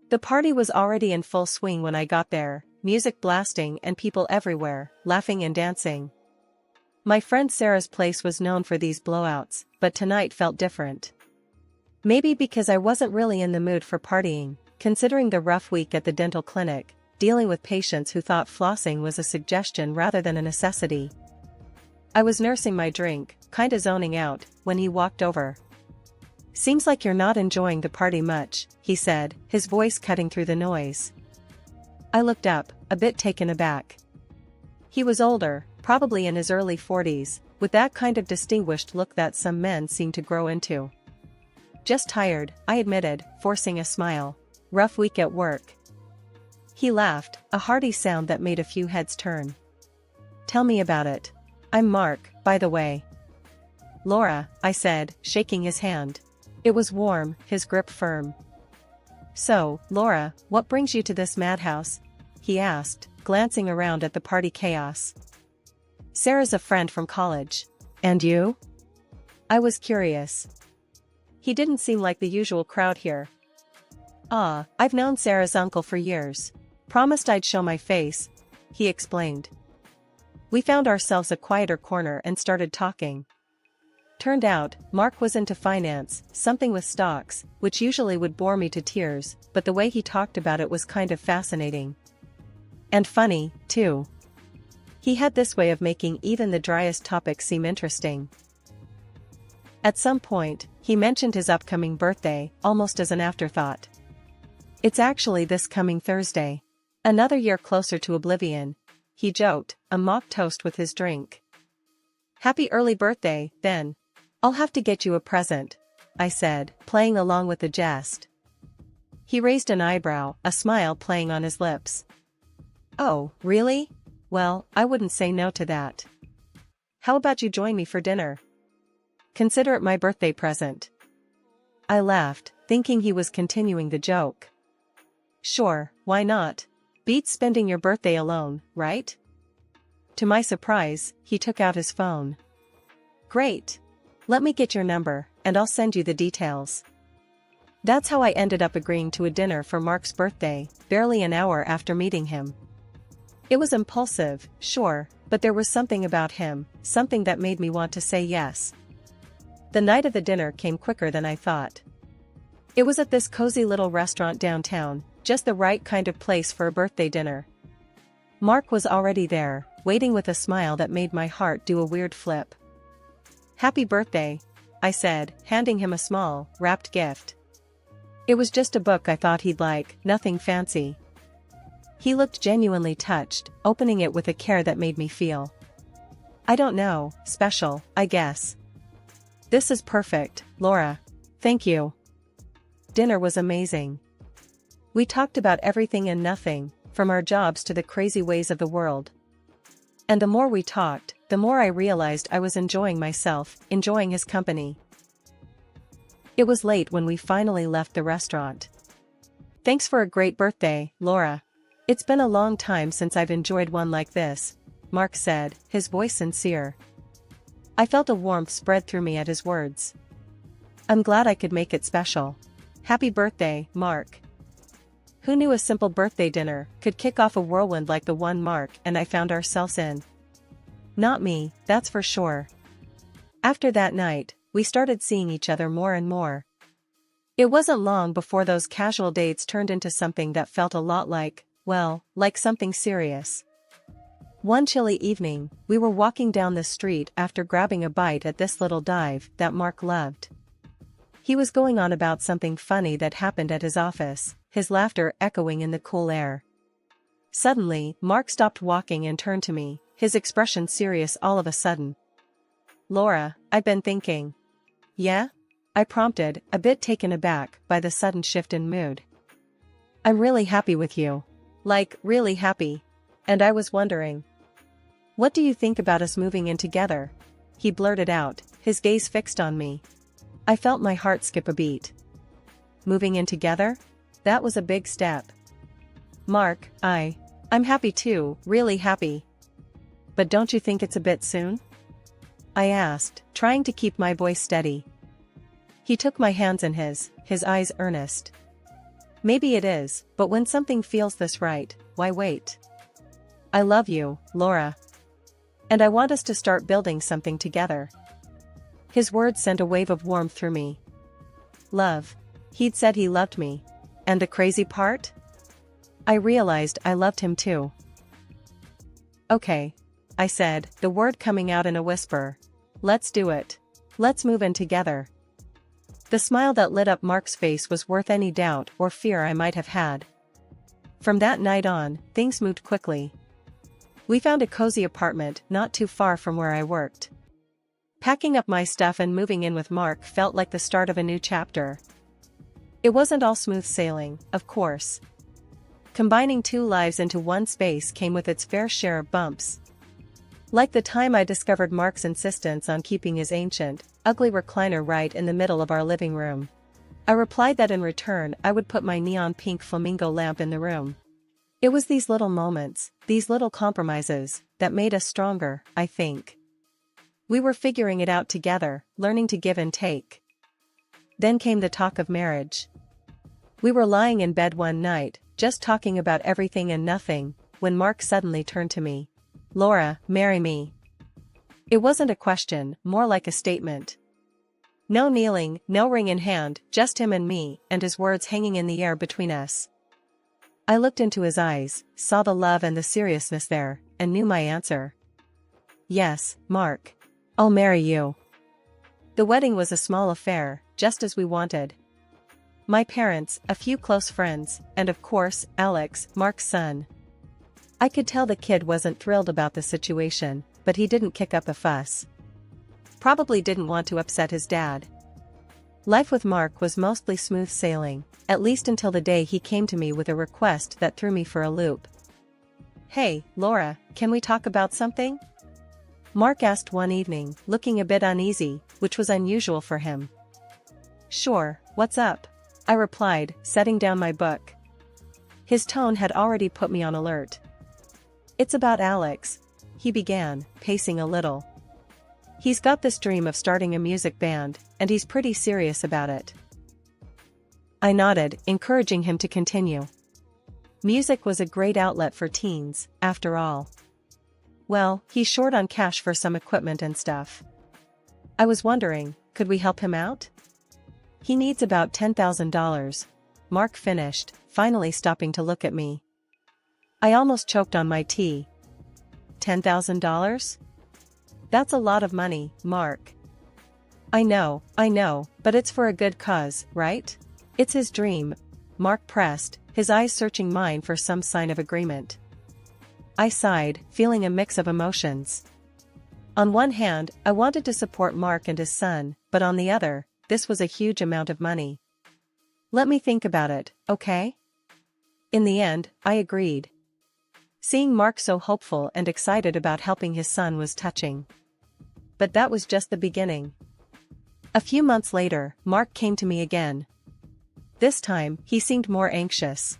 The party was already in full swing when I got there, music blasting and people everywhere, laughing and dancing. My friend Sarah's place was known for these blowouts, but tonight felt different. Maybe because I wasn't really in the mood for partying, considering the rough week at the dental clinic, dealing with patients who thought flossing was a suggestion rather than a necessity. I was nursing my drink, kinda zoning out, when he walked over. "Seems like you're not enjoying the party much," he said, his voice cutting through the noise. I looked up, a bit taken aback. He was older, probably in his early 40s, with that kind of distinguished look that some men seem to grow into. "Just tired," I admitted, forcing a smile. "Rough week at work." He laughed, a hearty sound that made a few heads turn. "Tell me about it. I'm Mark, by the way." "Laura," I said, shaking his hand. It was warm, his grip firm. "So, Laura, what brings you to this madhouse?" he asked, glancing around at the party chaos. "Sarah's a friend from college. And you?" I was curious. He didn't seem like the usual crowd here. "Ah, I've known Sarah's uncle for years. Promised I'd show my face," he explained. We found ourselves a quieter corner and started talking. Turned out, Mark was into finance, something with stocks, which usually would bore me to tears, but the way he talked about it was kind of fascinating. And funny, too. He had this way of making even the driest topics seem interesting. At some point, he mentioned his upcoming birthday, almost as an afterthought. "It's actually this coming Thursday. Another year closer to oblivion," he joked, a mock toast with his drink. "Happy early birthday, then. I'll have to get you a present," I said, playing along with the jest. He raised an eyebrow, a smile playing on his lips. "Oh, really? Well, I wouldn't say no to that. How about you join me for dinner? Consider it my birthday present." I laughed, thinking he was continuing the joke. "Sure, why not? Beats spending your birthday alone, right?" To my surprise, he took out his phone. "Great. Let me get your number, and I'll send you the details." That's how I ended up agreeing to a dinner for Mark's birthday, barely an hour after meeting him. It was impulsive, sure, but there was something about him, something that made me want to say yes. The night of the dinner came quicker than I thought. It was at this cozy little restaurant downtown, just the right kind of place for a birthday dinner. Mark was already there, waiting with a smile that made my heart do a weird flip. "Happy birthday," I said, handing him a small, wrapped gift. It was just a book I thought he'd like, nothing fancy. He looked genuinely touched, opening it with a care that made me feel, I don't know, special, I guess. "This is perfect, Laura. Thank you." Dinner was amazing. We talked about everything and nothing, from our jobs to the crazy ways of the world. And the more we talked, the more I realized I was enjoying myself, enjoying his company. It was late when we finally left the restaurant. "Thanks for a great birthday, Laura. It's been a long time since I've enjoyed one like this," Mark said, his voice sincere. I felt a warmth spread through me at his words. I'm glad I could make it special. Happy birthday, Mark. Who knew a simple birthday dinner could kick off a whirlwind like the one Mark and I found ourselves in? Not me, that's for sure. After that night, we started seeing each other more and more. It wasn't long before those casual dates turned into something that felt a lot like, well, like something serious. One chilly evening, we were walking down the street after grabbing a bite at this little dive that Mark loved. He was going on about something funny that happened at his office, his laughter echoing in the cool air. Suddenly, Mark stopped walking and turned to me, his expression serious all of a sudden. "Laura, I've been thinking." "Yeah?" I prompted, a bit taken aback by the sudden shift in mood. "I'm really happy with you. Like, really happy. And I was wondering. What do you think about us moving in together?" He blurted out, his gaze fixed on me. I felt my heart skip a beat. Moving in together? That was a big step. "Mark, I'm happy too, really happy. But don't you think it's a bit soon?" I asked, trying to keep my voice steady. He took my hands in his eyes earnest. Maybe it is, but when something feels this right, why wait? I love you, Laura. And I want us to start building something together. His words sent a wave of warmth through me. Love. He'd said he loved me. And the crazy part? I realized I loved him too. Okay. I said, the word coming out in a whisper. Let's do it. Let's move in together. The smile that lit up Mark's face was worth any doubt or fear I might have had. From that night on, things moved quickly. We found a cozy apartment not too far from where I worked. Packing up my stuff and moving in with Mark felt like the start of a new chapter. It wasn't all smooth sailing, of course. Combining two lives into one space came with its fair share of bumps. Like the time I discovered Mark's insistence on keeping his ancient, ugly recliner right in the middle of our living room. I replied that in return I would put my neon pink flamingo lamp in the room. It was these little moments, these little compromises, that made us stronger, I think. We were figuring it out together, learning to give and take. Then came the talk of marriage. We were lying in bed one night, just talking about everything and nothing, when Mark suddenly turned to me. Laura, marry me. It wasn't a question, more like a statement. No kneeling, no ring in hand, just him and me, and his words hanging in the air between us. I looked into his eyes, saw the love and the seriousness there, and knew my answer. Yes, Mark. I'll marry you. The wedding was a small affair, just as we wanted. My parents, a few close friends, and of course, Alex, Mark's son. I could tell the kid wasn't thrilled about the situation, but he didn't kick up a fuss. Probably didn't want to upset his dad. Life with Mark was mostly smooth sailing, at least until the day he came to me with a request that threw me for a loop. Hey, Laura, can we talk about something? Mark asked one evening, looking a bit uneasy, which was unusual for him. Sure, what's up? I replied, setting down my book. His tone had already put me on alert. It's about Alex, he began, pacing a little. He's got this dream of starting a music band, and he's pretty serious about it. I nodded, encouraging him to continue. Music was a great outlet for teens, after all. Well, he's short on cash for some equipment and stuff. I was wondering, could we help him out? He needs about $10,000. Mark finished, finally stopping to look at me. I almost choked on my tea. $10,000? That's a lot of money, Mark. I know, but it's for a good cause, right? It's his dream. Mark pressed, his eyes searching mine for some sign of agreement. I sighed, feeling a mix of emotions. On one hand, I wanted to support Mark and his son, but on the other, this was a huge amount of money. Let me think about it, okay? In the end, I agreed. Seeing Mark so hopeful and excited about helping his son was touching. But that was just the beginning. A few months later, Mark came to me again. This time, he seemed more anxious.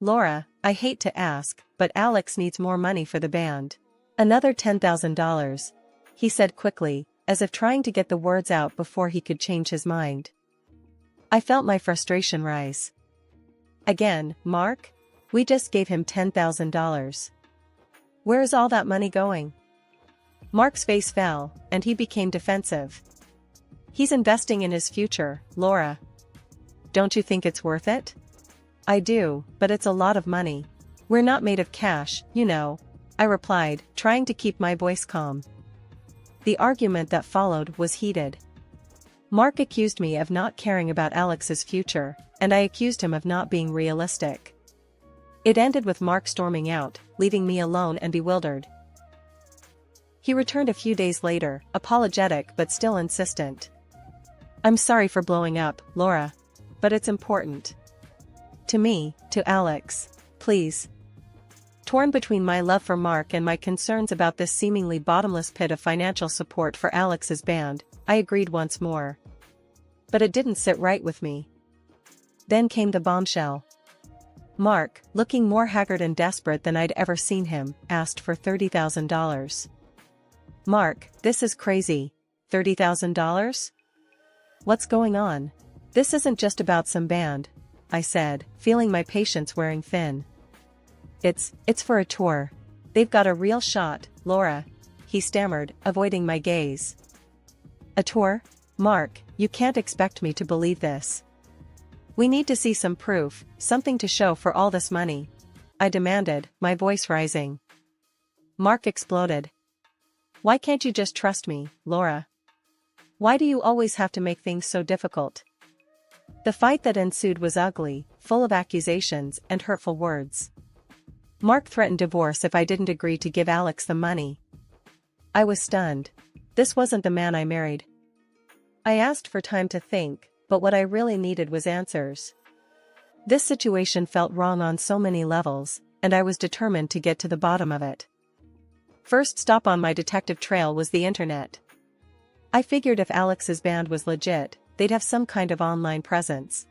Laura, I hate to ask, but Alex needs more money for the band. Another $10,000, he said quickly, as if trying to get the words out before he could change his mind. I felt my frustration rise. Again, Mark? We just gave him $10,000. Where is all that money going? Mark's face fell, and he became defensive. He's investing in his future, Laura. Don't you think it's worth it? I do, but it's a lot of money. We're not made of cash, you know, I replied, trying to keep my voice calm. The argument that followed was heated. Mark accused me of not caring about Alex's future, and I accused him of not being realistic. It ended with Mark storming out, leaving me alone and bewildered. He returned a few days later, apologetic but still insistent. I'm sorry for blowing up, Laura. But it's important. To me, to Alex. Please. Torn between my love for Mark and my concerns about this seemingly bottomless pit of financial support for Alex's band, I agreed once more. But it didn't sit right with me. Then came the bombshell. Mark, looking more haggard and desperate than I'd ever seen him, asked for $30,000. Mark, this is crazy. $30,000? What's going on? This isn't just about some band. I said, feeling my patience wearing thin. It's for a tour. They've got a real shot, Laura, he stammered, avoiding my gaze. A tour? Mark, you can't expect me to believe this. We need to see some proof, something to show for all this money, I demanded, my voice rising. Mark exploded. Why can't you just trust me, Laura? Why do you always have to make things so difficult? The fight that ensued was ugly, full of accusations and hurtful words. Mark threatened divorce if I didn't agree to give Alex the money. I was stunned. This wasn't the man I married. I asked for time to think, but what I really needed was answers. This situation felt wrong on so many levels, and I was determined to get to the bottom of it. First stop on my detective trail was the internet. I figured if Alex's band was legit, they'd have some kind of online presence.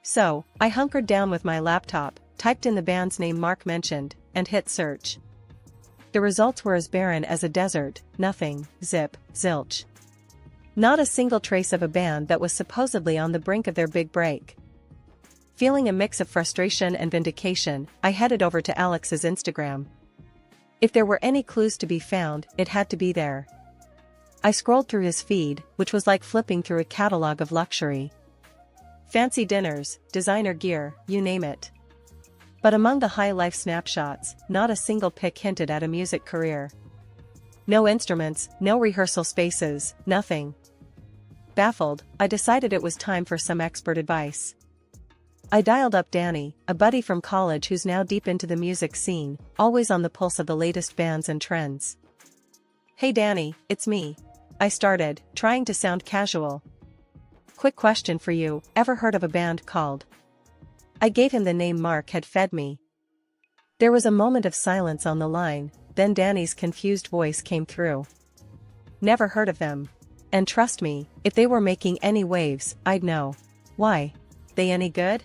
So, I hunkered down with my laptop, typed in the band's name Mark mentioned, and hit search. The results were as barren as a desert, nothing, zip, zilch. Not a single trace of a band that was supposedly on the brink of their big break. Feeling a mix of frustration and vindication, I headed over to Alex's Instagram. If there were any clues to be found, it had to be there. I scrolled through his feed, which was like flipping through a catalog of luxury. Fancy dinners, designer gear, you name it. But among the high-life snapshots, not a single pic hinted at a music career. No instruments, no rehearsal spaces, nothing. Baffled, I decided it was time for some expert advice. I dialed up Danny, a buddy from college who's now deep into the music scene, always on the pulse of the latest bands and trends. Hey Danny, it's me. I started, trying to sound casual. Quick question for you, ever heard of a band called? I gave him the name Mark had fed me. There was a moment of silence on the line, then Danny's confused voice came through. Never heard of them. And trust me, if they were making any waves, I'd know. Why? They any good?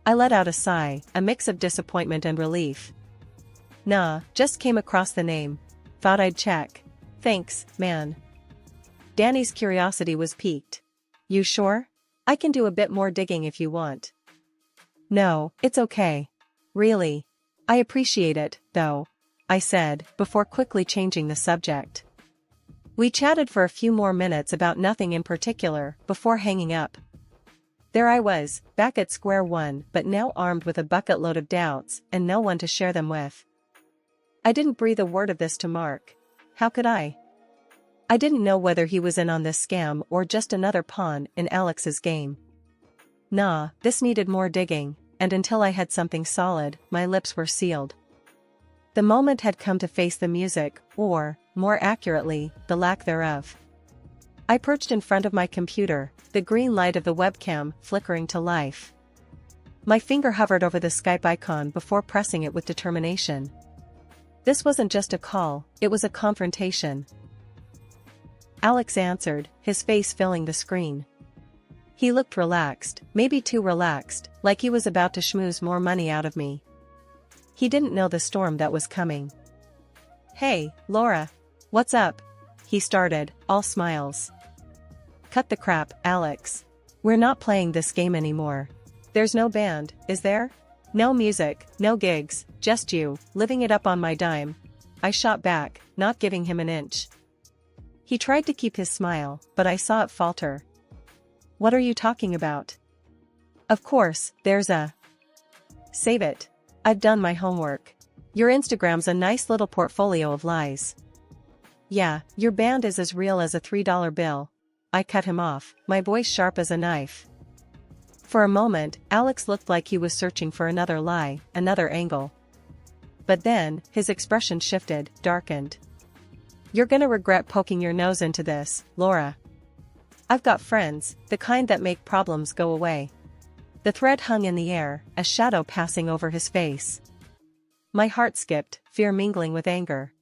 I let out a sigh, a mix of disappointment and relief. Nah, just came across the name. Thought I'd check. Thanks, man. Danny's curiosity was piqued. You sure? I can do a bit more digging if you want. No, it's okay. Really. I appreciate it, though, I said, before quickly changing the subject. We chatted for a few more minutes about nothing in particular, before hanging up. There I was, back at square one, but now armed with a bucket load of doubts, and no one to share them with. I didn't breathe a word of this to Mark. How could I? I didn't know whether he was in on this scam or just another pawn in Alex's game. Nah, this needed more digging, and until I had something solid, my lips were sealed. The moment had come to face the music, or, more accurately, the lack thereof. I perched in front of my computer, the green light of the webcam flickering to life. My finger hovered over the Skype icon before pressing it with determination. This wasn't just a call, it was a confrontation. Alex answered, his face filling the screen. He looked relaxed, maybe too relaxed, like he was about to schmooze more money out of me. He didn't know the storm that was coming. Hey, Laura. What's up? He started, all smiles. Cut the crap, Alex. We're not playing this game anymore. There's no band, is there? No music, no gigs, just you, living it up on my dime. I shot back, not giving him an inch. He tried to keep his smile, but I saw it falter. What are you talking about? Of course, there's a... Save it. I've done my homework. Your Instagram's a nice little portfolio of lies. Yeah, your band is as real as a $3 bill. I cut him off, my voice sharp as a knife. For a moment, Alex looked like he was searching for another lie, another angle. But then, his expression shifted, darkened. You're gonna regret poking your nose into this, Laura. I've got friends, the kind that make problems go away. The thread hung in the air, a shadow passing over his face. My heart skipped, fear mingling with anger.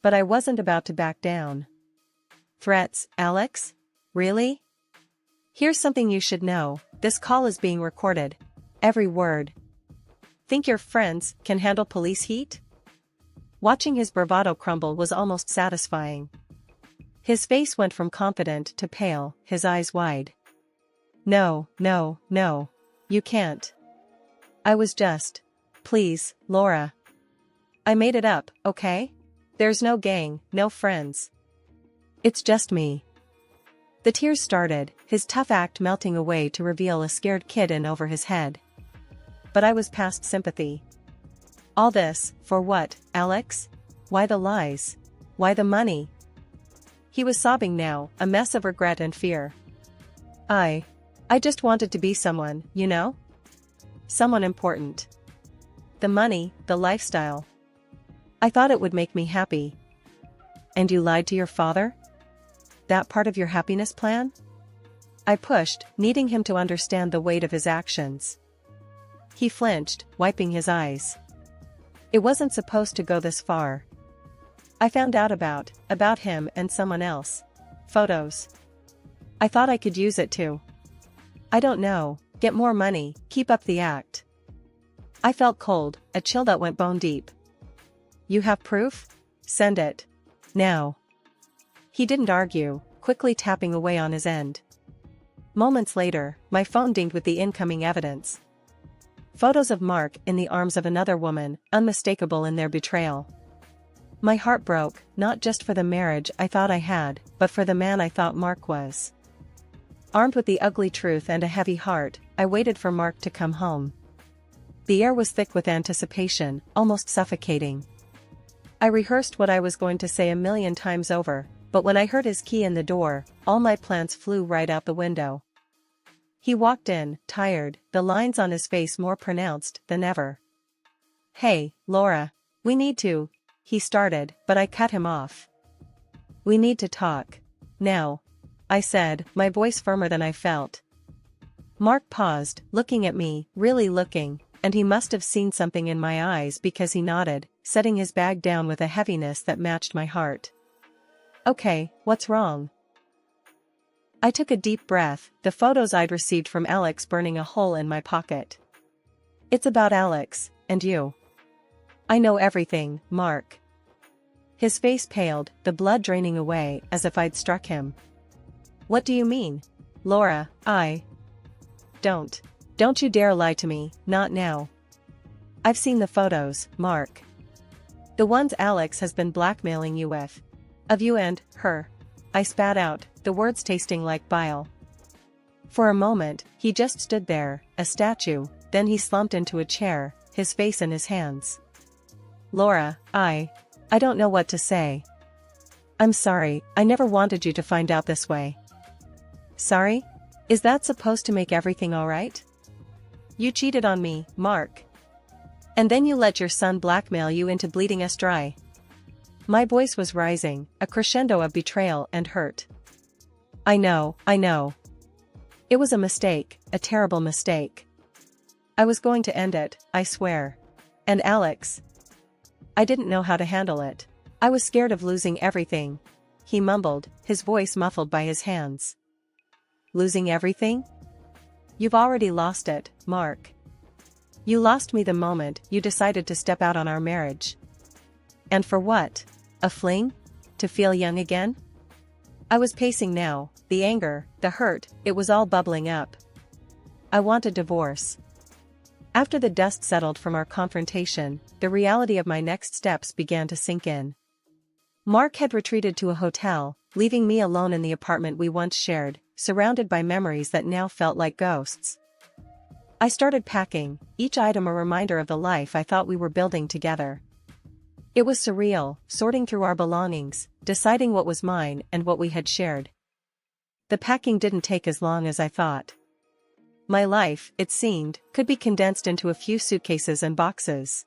But I wasn't about to back down. Threats, Alex? Really? Here's something you should know, this call is being recorded. Every word. Think your friends can handle police heat? Watching his bravado crumble was almost satisfying. His face went from confident to pale, his eyes wide. No, no, no. You can't. I was just. Please, Laura. I made it up, okay? There's no gang, no friends. It's just me. The tears started, his tough act melting away to reveal a scared kid in over his head. But I was past sympathy. All this, for what, Alex? Why the lies? Why the money? He was sobbing now, a mess of regret and fear. I just wanted to be someone, you know? Someone important. The money, the lifestyle. I thought it would make me happy. And you lied to your father? That part of your happiness plan? I pushed, needing him to understand the weight of his actions. He flinched, wiping his eyes. It wasn't supposed to go this far. I found out about him and someone else. Photos. I thought I could use it to. I don't know, get more money, keep up the act. I felt cold, a chill that went bone deep. You have proof? Send it. Now. He didn't argue, quickly tapping away on his end. Moments later, my phone dinged with the incoming evidence. Photos of Mark in the arms of another woman, unmistakable in their betrayal. My heart broke, not just for the marriage I thought I had, but for the man I thought Mark was. Armed with the ugly truth and a heavy heart, I waited for Mark to come home. The air was thick with anticipation, almost suffocating. I rehearsed what I was going to say a million times over, but when I heard his key in the door, all my plans flew right out the window. He walked in, tired, the lines on his face more pronounced than ever. Hey, Laura. We need to, he started, but I cut him off. We need to talk. Now. I said, my voice firmer than I felt. Mark paused, looking at me, really looking, and he must have seen something in my eyes because he nodded, setting his bag down with a heaviness that matched my heart. Okay, what's wrong? I took a deep breath, the photos I'd received from Alex burning a hole in my pocket. It's about Alex, and you. I know everything, Mark. His face paled, the blood draining away as if I'd struck him. What do you mean? Laura, Don't you dare lie to me, not now. I've seen the photos, Mark. The ones Alex has been blackmailing you with. Of you and her. I spat out, the words tasting like bile. For a moment, he just stood there, a statue, then he slumped into a chair, his face in his hands. Laura, I don't know what to say. I'm sorry, I never wanted you to find out this way. Sorry? Is that supposed to make everything alright? You cheated on me, Mark. And then you let your son blackmail you into bleeding us dry. My voice was rising, a crescendo of betrayal and hurt. I know. It was a mistake, a terrible mistake. I was going to end it, I swear. And Alex. I didn't know how to handle it. I was scared of losing everything. He mumbled, his voice muffled by his hands. Losing everything? You've already lost it, Mark. You lost me the moment you decided to step out on our marriage. And for what? A fling? To feel young again? I was pacing now, the anger, the hurt, it was all bubbling up. I want a divorce. After the dust settled from our confrontation, the reality of my next steps began to sink in. Mark had retreated to a hotel, leaving me alone in the apartment we once shared, surrounded by memories that now felt like ghosts. I started packing, each item a reminder of the life I thought we were building together. It was surreal, sorting through our belongings, deciding what was mine and what we had shared. The packing didn't take as long as I thought. My life, it seemed, could be condensed into a few suitcases and boxes.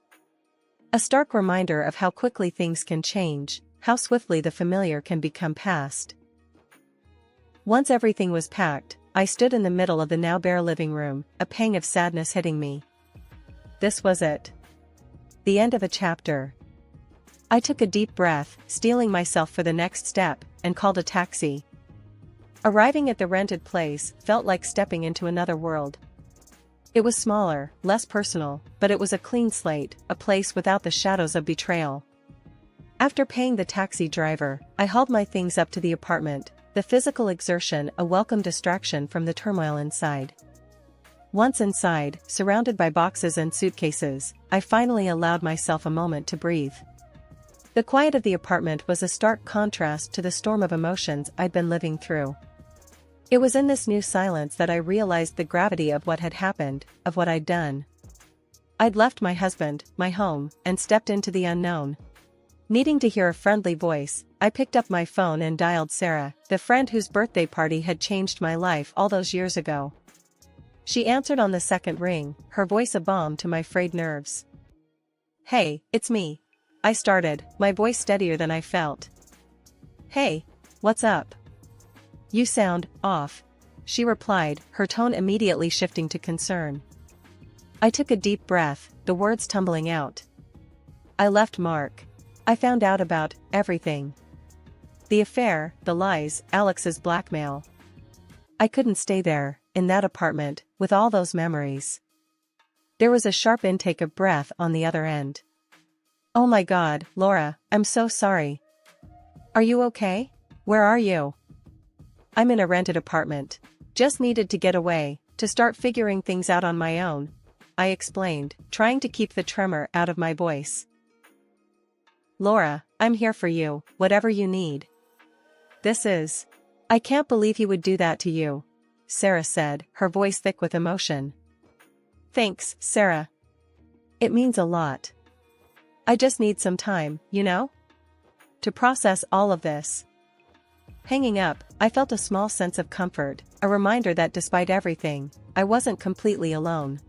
A stark reminder of how quickly things can change, how swiftly the familiar can become past. Once everything was packed, I stood in the middle of the now bare living room, a pang of sadness hitting me. This was it. The end of a chapter. I took a deep breath, steeling myself for the next step, and called a taxi. Arriving at the rented place felt like stepping into another world. It was smaller, less personal, but it was a clean slate, a place without the shadows of betrayal. After paying the taxi driver, I hauled my things up to the apartment, the physical exertion a welcome distraction from the turmoil inside. Once inside, surrounded by boxes and suitcases, I finally allowed myself a moment to breathe. The quiet of the apartment was a stark contrast to the storm of emotions I'd been living through. It was in this new silence that I realized the gravity of what had happened, of what I'd done. I'd left my husband, my home, and stepped into the unknown. Needing to hear a friendly voice, I picked up my phone and dialed Sarah, the friend whose birthday party had changed my life all those years ago. She answered on the second ring, her voice a balm to my frayed nerves. "Hey, it's me," I started, my voice steadier than I felt. "Hey, what's up? You sound off," she replied, her tone immediately shifting to concern. I took a deep breath, the words tumbling out. "I left Mark. I found out about everything. The affair, the lies, Alex's blackmail. I couldn't stay there, in that apartment, with all those memories." There was a sharp intake of breath on the other end. "Oh my God, Laura, I'm so sorry. Are you okay? Where are you?" "I'm in a rented apartment. Just needed to get away, to start figuring things out on my own," I explained, trying to keep the tremor out of my voice. "Laura, I'm here for you, whatever you need." I can't believe he would do that to you," Sarah said, her voice thick with emotion. "Thanks, Sarah. It means a lot. I just need some time, to process all of this." Hanging up, I felt a small sense of comfort, a reminder that despite everything, I wasn't completely alone.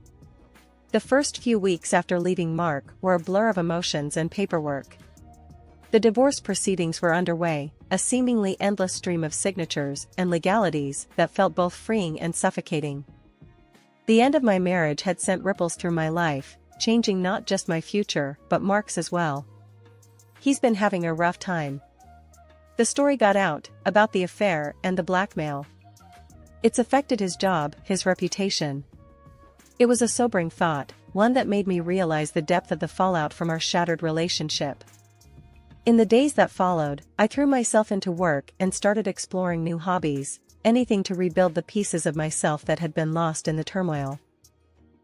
The first few weeks after leaving Mark were a blur of emotions and paperwork. The divorce proceedings were underway, a seemingly endless stream of signatures and legalities that felt both freeing and suffocating. The end of my marriage had sent ripples through my life, changing not just my future but Mark's as well. He's been having a rough time. The story got out, about the affair and the blackmail. It's affected his job, his reputation. It was a sobering thought, one that made me realize the depth of the fallout from our shattered relationship. In the days that followed, I threw myself into work and started exploring new hobbies, anything to rebuild the pieces of myself that had been lost in the turmoil.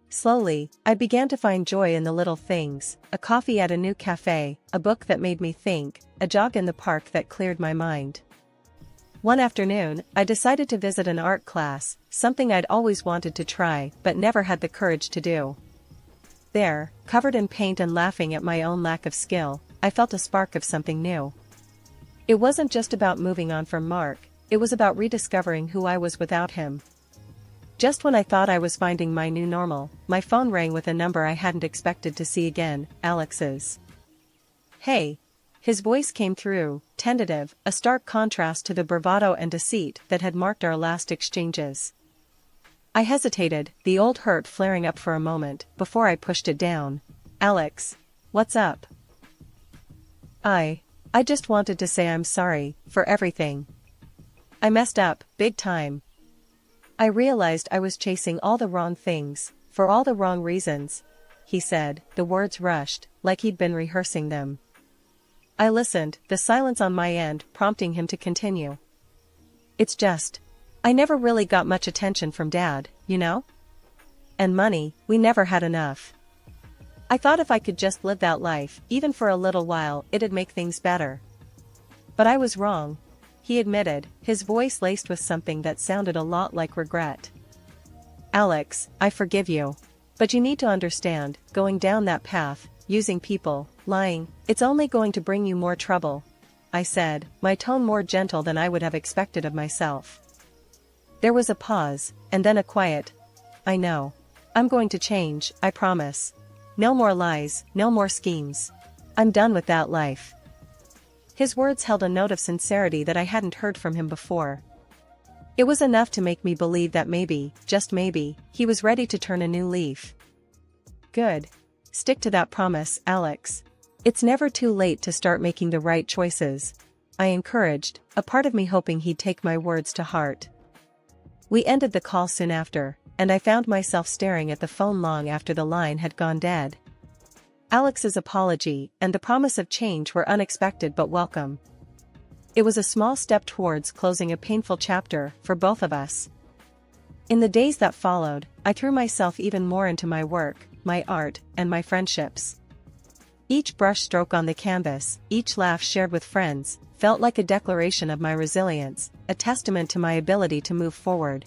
Slowly, I began to find joy in the little things, a coffee at a new cafe, a book that made me think, a jog in the park that cleared my mind. One afternoon, I decided to visit an art class, something I'd always wanted to try but never had the courage to do. There, covered in paint and laughing at my own lack of skill, I felt a spark of something new. It wasn't just about moving on from Mark, it was about rediscovering who I was without him. Just when I thought I was finding my new normal, my phone rang with a number I hadn't expected to see again, Alex's. "Hey." His voice came through, tentative, a stark contrast to the bravado and deceit that had marked our last exchanges. I hesitated, the old hurt flaring up for a moment, before I pushed it down. "Alex, what's up?" I just wanted to say I'm sorry, for everything. I messed up, big time. I realized I was chasing all the wrong things, for all the wrong reasons," he said, the words rushed, like he'd been rehearsing them. I listened, the silence on my end prompting him to continue. "It's just, I never really got much attention from Dad, And money, we never had enough. I thought if I could just live that life, even for a little while, it'd make things better. But I was wrong," he admitted, his voice laced with something that sounded a lot like regret. "Alex, I forgive you. But you need to understand, going down that path, using people, lying, it's only going to bring you more trouble," I said, my tone more gentle than I would have expected of myself. There was a pause, and then a quiet, "I know. I'm going to change, I promise. No more lies, no more schemes. I'm done with that life." His words held a note of sincerity that I hadn't heard from him before. It was enough to make me believe that maybe, just maybe, he was ready to turn a new leaf. "Good. Stick to that promise, Alex. It's never too late to start making the right choices," I encouraged, a part of me hoping he'd take my words to heart. We ended the call soon after, and I found myself staring at the phone long after the line had gone dead. Alex's apology and the promise of change were unexpected but welcome. It was a small step towards closing a painful chapter for both of us. In the days that followed, I threw myself even more into my work, my art, and my friendships. Each brush stroke on the canvas, each laugh shared with friends, felt like a declaration of my resilience, a testament to my ability to move forward,